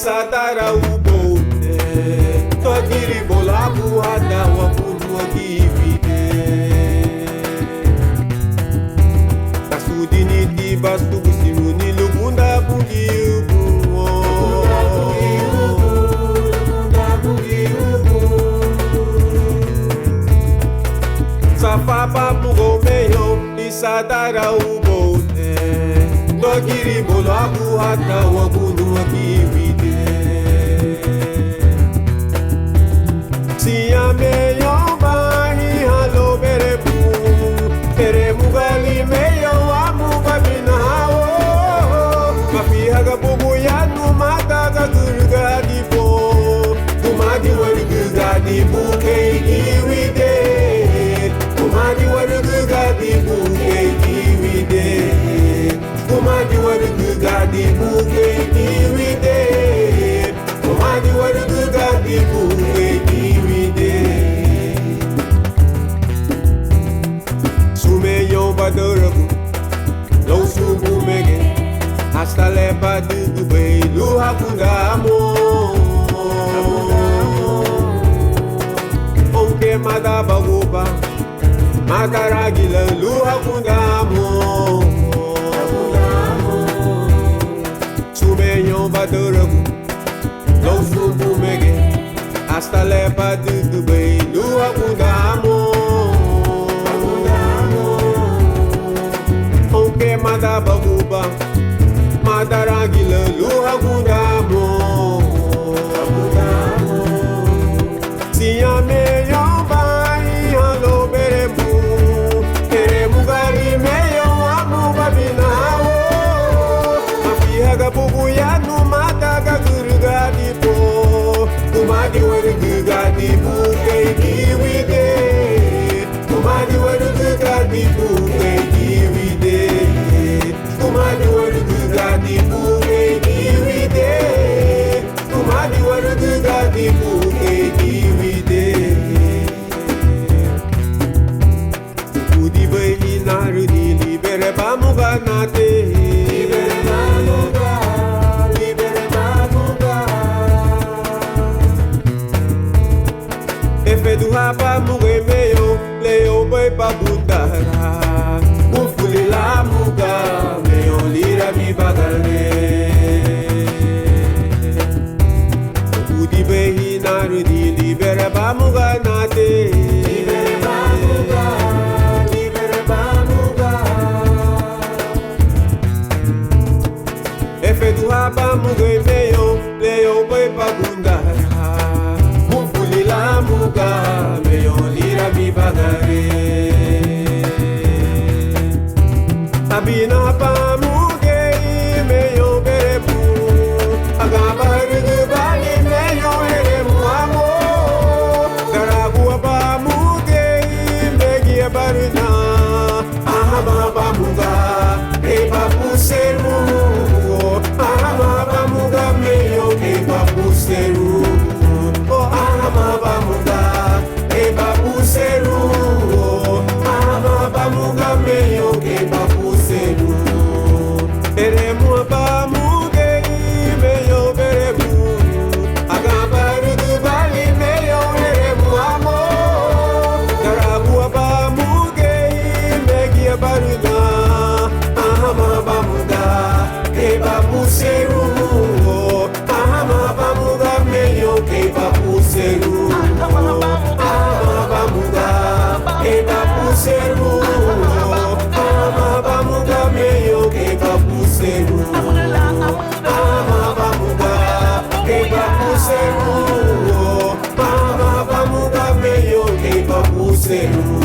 Isatara ubote Tokiri bolabu hada wakulu wakivide Tasudini tiba stubusimuni lugunda bugi ubu Safapa pugo meyo Isatara ubote Tokiri bolabu hada wakulu wakivide Siame yobahi halo berebu Tere mugali meyo amu babinao Mafihaga bubu yanu mataga gurga dipo Kumadi warga dipu keikiwide Kumadi warga dipu keikiwide Kumadi warga dipu keikiwide Kumadi warga dipu keikiwide Sumeyo badaragu Lo subu mege Hasta lepa dugube Luha kundamo Onke madabaguba Mataragila luha kundamo Sumeyo badaragu Lo subu mege Hasta lepa dugube Luha kundamo Onke madabaguba Mataragila luha kundamo Siame yobai halo berebu Tere mugali meyo amu babinao Mafihaga bubu yanu mataga gurga dipo Kumadi warga dipu keikiwide Kumadi warga dipu keikiwide Kumadi warga dipu keikiwide Kumadi warga dipu keikiwide Udi bayi narudi libere bamuga nate Libere bamuga Efe duha bamuga meyo Leo bay babundara Ufuli la muga Meyo lira mi bagane Udi bayi narudi libere bamuga nate Libere bamuga Efe duha bamuga meyo Leo bay babundara Ufuli la muga Meyo lira mi bagane Abina pamuge meyo berebu Agabaru bali meyo eremu amo Daragua pamuge megi baruna Ahama pamuga eba puseru Ahama pamuga meyo eba puseru Ahama pamuga eba puseru Ahama pamuga meyo eba puseru Eremu abamuge meyo berebu Agabaru bali meyo eremu amo Garabu abamuge megi baruna Ahama abamuga eba puseru Ahama abamuga meyo eba puseru Ahama abamuga eba puseru Ahama abamuga meyo eba puseru Ahama abamuga eba puseru Ahama abamuga meyo eba puseru